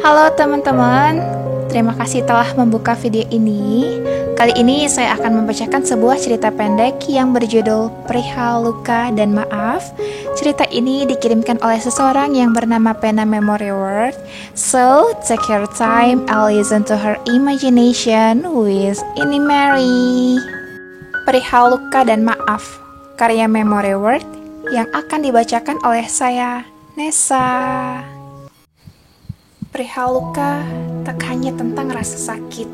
Halo teman-teman, terima kasih telah membuka video ini. Kali ini saya akan membacakan sebuah cerita pendek yang berjudul Perihal Luka dan Maaf. Cerita ini dikirimkan oleh seseorang yang bernama Pena Memory Word. So, take your time and listen to her imagination with Ini Mary. Perihal Luka dan Maaf, karya Memory Word yang akan dibacakan oleh saya, Nessa. Perihal luka tak hanya tentang rasa sakit,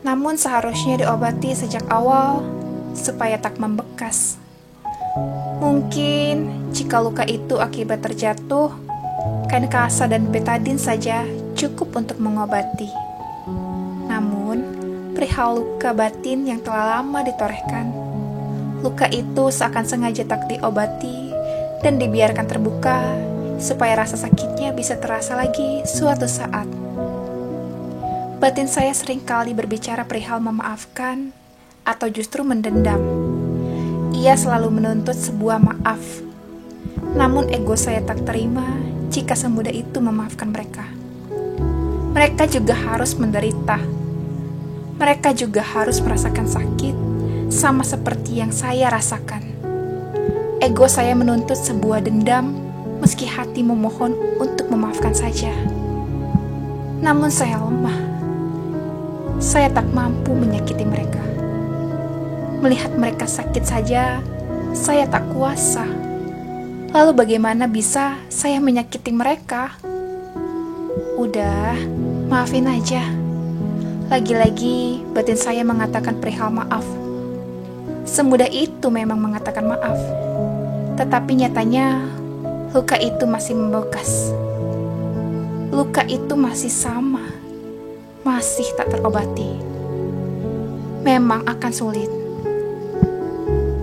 namun seharusnya diobati sejak awal supaya tak membekas. Mungkin jika luka itu akibat terjatuh, kain kasa dan betadin saja cukup untuk mengobati. Namun, perihal luka batin yang telah lama ditorehkan, luka itu seakan sengaja tak diobati dan dibiarkan terbuka supaya rasa sakitnya bisa terasa lagi suatu saat. Batin saya seringkali berbicara perihal memaafkan atau justru mendendam. Ia selalu menuntut sebuah maaf. Namun ego saya tak terima jika semudah itu memaafkan mereka. Mereka juga harus menderita. Mereka juga harus merasakan sakit sama seperti yang saya rasakan. Ego saya menuntut sebuah dendam meski hati memohon untuk memaafkan saja. Namun saya lemah. Saya tak mampu menyakiti mereka. Melihat mereka sakit saja, saya tak kuasa. Lalu bagaimana bisa saya menyakiti mereka? Udah, maafin aja. Lagi-lagi batin saya mengatakan perihal maaf. Semudah itu memang mengatakan maaf. Tetapi nyatanya luka itu masih membekas. Luka itu masih sama, masih tak terobati. Memang akan sulit.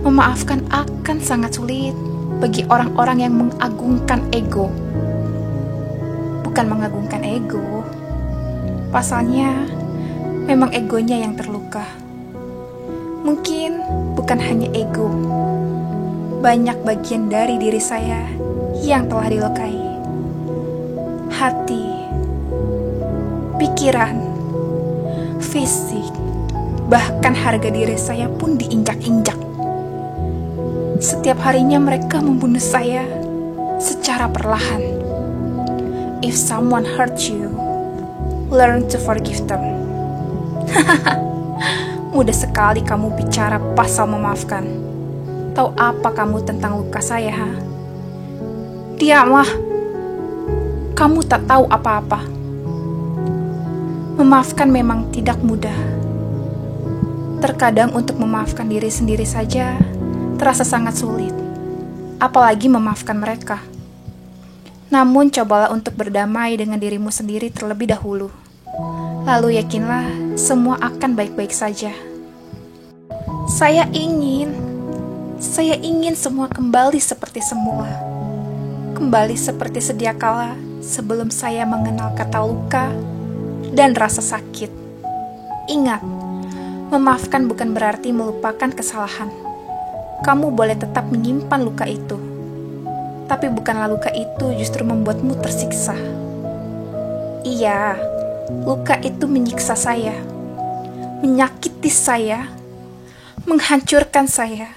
Memaafkan akan sangat sulit bagi orang-orang yang mengagungkan ego. Bukan mengagungkan ego. Pasalnya, memang egonya yang terluka. Mungkin bukan hanya ego. Banyak bagian dari diri saya yang telah dilukai. Hati, pikiran, fisik, bahkan harga diri saya pun diinjak-injak. Setiap harinya mereka membunuh saya secara perlahan. If someone hurt you, learn to forgive them. Mudah sekali kamu bicara pasal memaafkan. Tahu apa kamu tentang luka saya, ha? Diamlah, kamu tak tahu apa-apa. Memaafkan memang tidak mudah. Terkadang untuk memaafkan diri sendiri saja terasa sangat sulit, apalagi memaafkan mereka. Namun cobalah untuk berdamai dengan dirimu sendiri terlebih dahulu. Lalu yakinlah semua akan baik-baik saja. Saya ingin semua kembali seperti semula. Kembali seperti sedia kala sebelum saya mengenal kata luka dan rasa sakit. Ingat, memaafkan bukan berarti melupakan kesalahan. Kamu boleh tetap menyimpan luka itu. Tapi bukanlah luka itu justru membuatmu tersiksa. Iya, luka itu menyiksa saya, menyakiti saya, menghancurkan saya,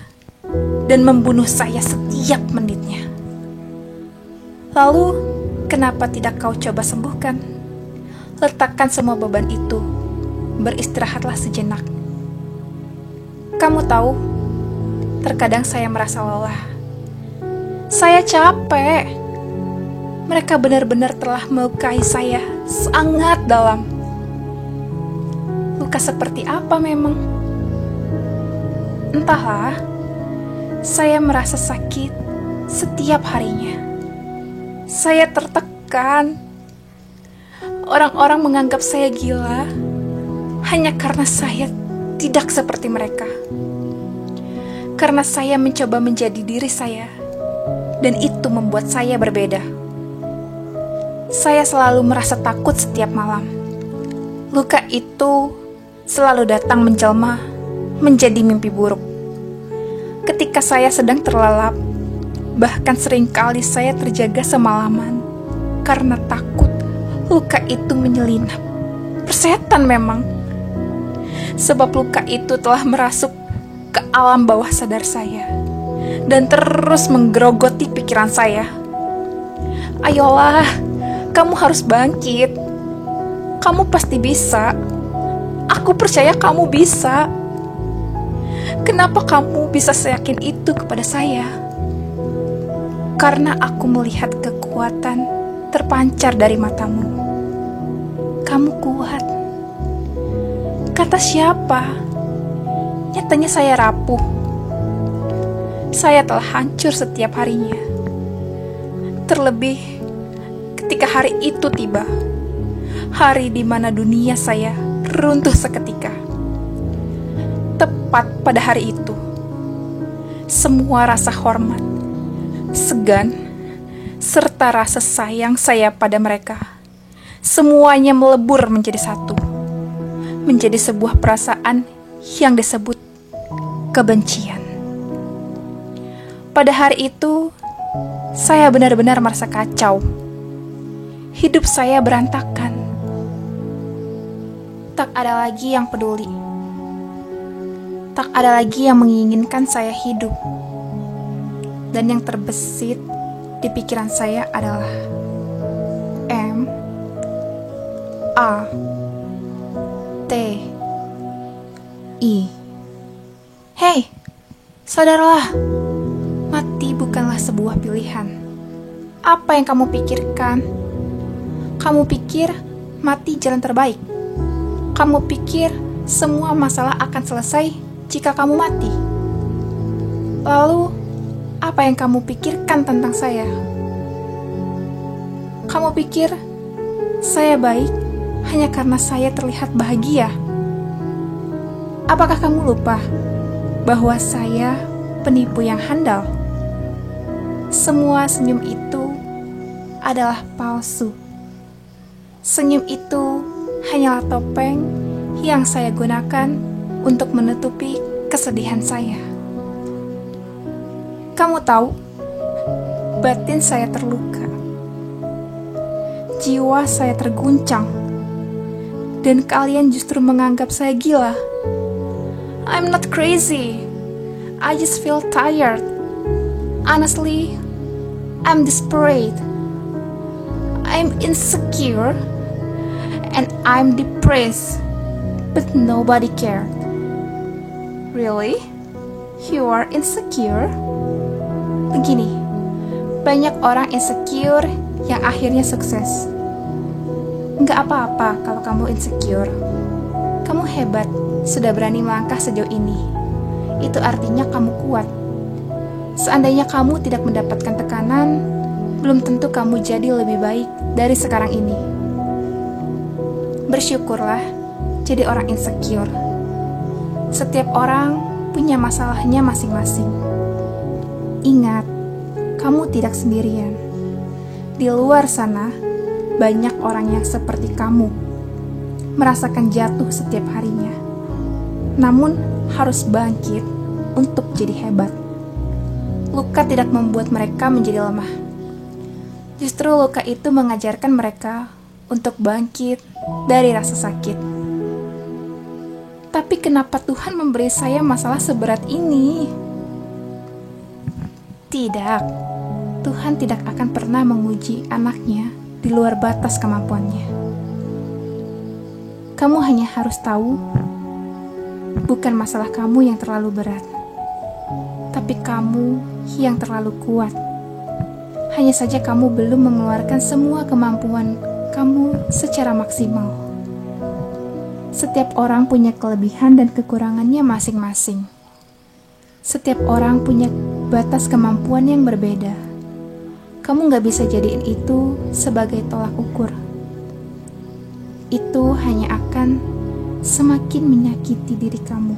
dan membunuh saya setiap menitnya. Lalu, kenapa tidak kau coba sembuhkan? Letakkan semua beban itu. Beristirahatlah sejenak. Kamu tahu, terkadang saya merasa lelah. Saya capek. Mereka benar-benar telah melukai saya sangat dalam. Luka seperti apa memang? Entahlah, saya merasa sakit setiap harinya. Saya tertekan. Orang-orang menganggap saya gila hanya karena saya tidak seperti mereka. Karena saya mencoba menjadi diri saya, dan itu membuat saya berbeda. Saya selalu merasa takut setiap malam. Luka itu selalu datang menjelma menjadi mimpi buruk. Ketika saya sedang terlelap, bahkan seringkali saya terjaga semalaman karena takut luka itu menyelinap. Persetan memang. Sebab luka itu telah merasuk ke alam bawah sadar saya dan terus menggerogoti pikiran saya. Ayolah, kamu harus bangkit. Kamu pasti bisa. Aku percaya kamu bisa. Kenapa kamu bisa seyakin itu kepada saya? Karena aku melihat kekuatan terpancar dari matamu. Kamu kuat. Kata siapa? Nyatanya saya rapuh. Saya telah hancur setiap harinya. Terlebih ketika hari itu tiba. Hari di mana dunia saya runtuh seketika. Tepat pada hari itu, semua rasa hormat, segan, serta rasa sayang saya pada mereka, semuanya melebur menjadi satu. Menjadi sebuah perasaan yang disebut kebencian. Pada hari itu, saya benar-benar merasa kacau. Hidup saya berantakan. Tak ada lagi yang peduli. Tak ada lagi yang menginginkan saya hidup. Dan yang terbesit di pikiran saya adalah M-A-T-I. Hei, sadarlah. Mati bukanlah sebuah pilihan. Apa yang kamu pikirkan? Kamu pikir mati jalan terbaik? Kamu pikir semua masalah akan selesai jika kamu mati? Lalu, apa yang kamu pikirkan tentang saya? Kamu pikir saya baik hanya karena saya terlihat bahagia? Apakah kamu lupa bahwa saya penipu yang handal? Semua senyum itu adalah palsu. Senyum itu hanyalah topeng yang saya gunakan untuk menutupi kesedihan saya. Kamu tahu, batin saya terluka. Jiwa saya terguncang. Dan kalian justru menganggap saya gila. I'm not crazy. I just feel tired. Honestly, I'm desperate. I'm insecure. And I'm depressed. But nobody cared. Really? You are insecure? Begini, banyak orang insecure yang akhirnya sukses. Nggak apa-apa kalau kamu insecure. Kamu hebat, sudah berani melangkah sejauh ini. Itu artinya kamu kuat. Seandainya kamu tidak mendapatkan tekanan, belum tentu kamu jadi lebih baik dari sekarang ini. Bersyukurlah jadi orang insecure. Setiap orang punya masalahnya masing-masing. Ingat, kamu tidak sendirian. Di luar sana, banyak orang yang seperti kamu, merasakan jatuh setiap harinya. Namun, harus bangkit untuk jadi hebat. Luka tidak membuat mereka menjadi lemah. Justru luka itu mengajarkan mereka untuk bangkit dari rasa sakit. Tapi kenapa Tuhan memberi saya masalah seberat ini? Tidak, Tuhan tidak akan pernah menguji anaknya di luar batas kemampuannya. Kamu hanya harus tahu, bukan masalah kamu yang terlalu berat, tapi kamu yang terlalu kuat. Hanya saja kamu belum mengeluarkan semua kemampuan kamu secara maksimal. Setiap orang punya kelebihan dan kekurangannya masing-masing. Setiap orang punya batas kemampuan yang berbeda. Kamu gak bisa jadiin itu sebagai tolak ukur. Itu hanya akan semakin menyakiti diri kamu.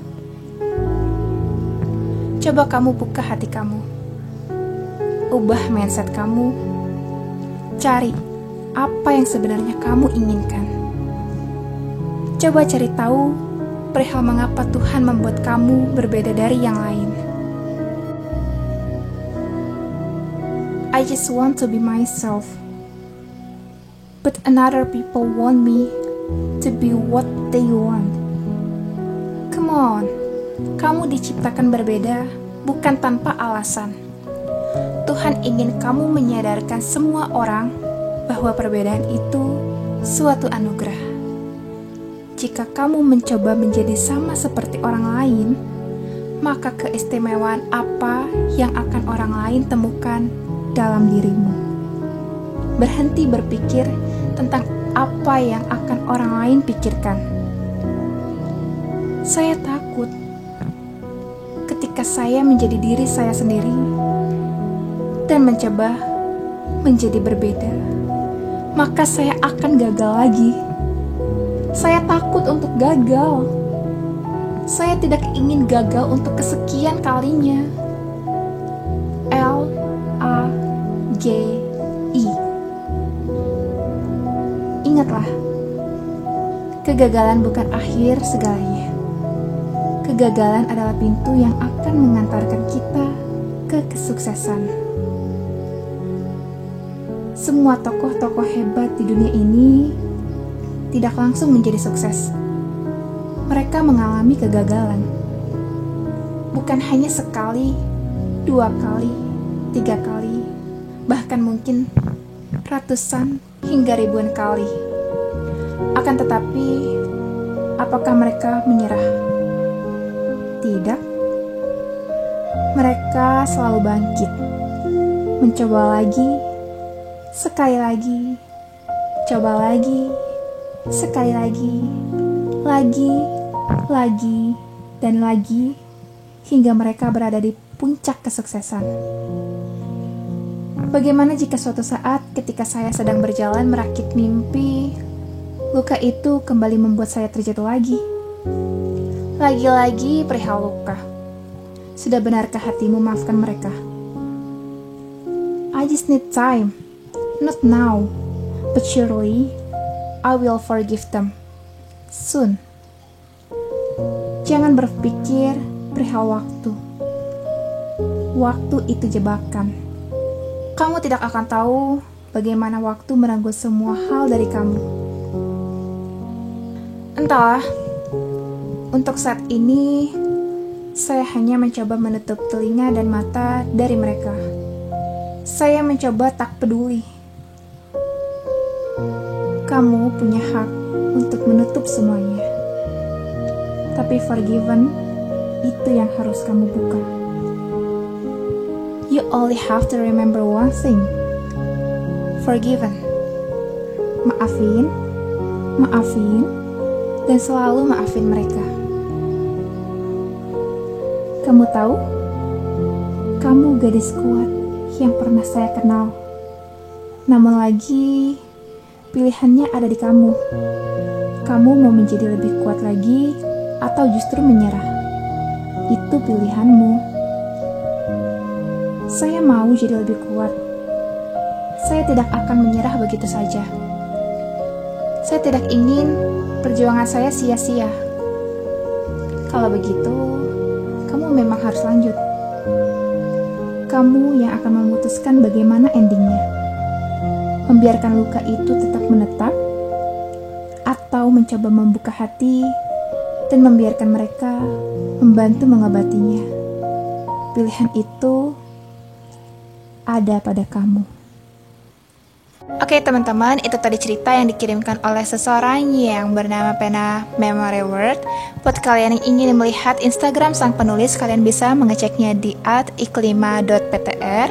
Coba kamu buka hati kamu. Ubah mindset kamu. Cari apa yang sebenarnya kamu inginkan. Coba cari tahu perihal mengapa Tuhan membuat kamu berbeda dari yang lain. I just want to be myself. but another people want me to be what they want. Come on, kamu diciptakan berbeda, bukan tanpa alasan. Tuhan ingin kamu menyadarkan semua orang bahwa perbedaan itu suatu anugerah. Jika kamu mencoba menjadi sama seperti orang lain, maka keistimewaan apa yang akan orang lain temukan dalam dirimu? Berhenti berpikir tentang apa yang akan orang lain pikirkan. Saya takut ketika saya menjadi diri saya sendiri dan mencoba menjadi berbeda, maka saya akan gagal lagi. Saya takut untuk gagal. Saya tidak ingin gagal untuk kesekian kalinya. LAGI. Ingatlah, kegagalan bukan akhir segalanya. Kegagalan adalah pintu yang akan mengantarkan kita ke kesuksesan. Semua tokoh-tokoh hebat di dunia ini tidak langsung menjadi sukses. Mereka mengalami kegagalan. Bukan hanya sekali, 2 kali, 3 kali, bahkan mungkin ratusan hingga ribuan kali. Akan tetapi, apakah mereka menyerah? Tidak. Mereka selalu bangkit, mencoba lagi, sekali lagi, coba lagi, sekali lagi, dan lagi, hingga mereka berada di puncak kesuksesan. Bagaimana jika suatu saat ketika saya sedang berjalan merakit mimpi, luka itu kembali membuat saya terjatuh lagi? Lagi-lagi perihal luka. Sudah benarkah hatimu maafkan mereka? I just need time. Not now, but surely I will forgive them soon. Jangan berpikir perihal waktu. Waktu itu jebakan. Kamu tidak akan tahu bagaimana waktu merenggut semua hal dari kamu. Entahlah, untuk saat ini saya hanya mencoba menutup telinga dan mata dari mereka. Saya mencoba tak peduli. Kamu punya hak untuk menutup semuanya. Tapi forgiven, itu yang harus kamu buka. You only have to remember one thing. Forgiven. Maafin, dan selalu maafin mereka. Kamu tahu? Kamu gadis kuat yang pernah saya kenal. Namun lagi, pilihannya ada di kamu. Kamu mau menjadi lebih kuat lagi atau justru menyerah? Itu pilihanmu. Saya mau jadi lebih kuat. Saya tidak akan menyerah begitu saja. Saya tidak ingin perjuangan saya sia-sia. Kalau begitu, kamu memang harus lanjut. Kamu yang akan memutuskan bagaimana endingnya. Membiarkan luka itu tetap menetap, atau mencoba membuka hati dan membiarkan mereka membantu mengobatinya. Pilihan itu ada pada kamu. Oke teman-teman, itu tadi cerita yang dikirimkan oleh seseorang yang bernama Pena Memory Word. Buat kalian yang ingin melihat Instagram sang penulis, kalian bisa mengeceknya di @iklima.ptr.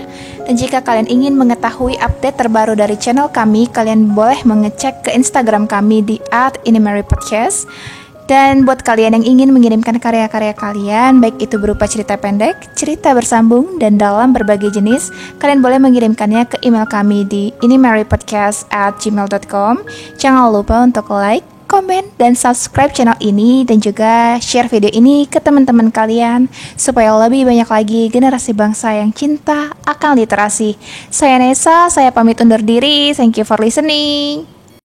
Dan jika kalian ingin mengetahui update terbaru dari channel kami, kalian boleh mengecek ke Instagram kami di @inimarypodcast. Dan buat kalian yang ingin mengirimkan karya-karya kalian, baik itu berupa cerita pendek, cerita bersambung, dan dalam berbagai jenis, kalian boleh mengirimkannya ke email kami di inimarypodcast@gmail.com. Jangan lupa untuk like, komen, dan subscribe channel ini, dan juga share video ini ke teman-teman kalian, supaya lebih banyak lagi generasi bangsa yang cinta akan literasi. Saya Nesa, saya pamit undur diri. Thank you for listening.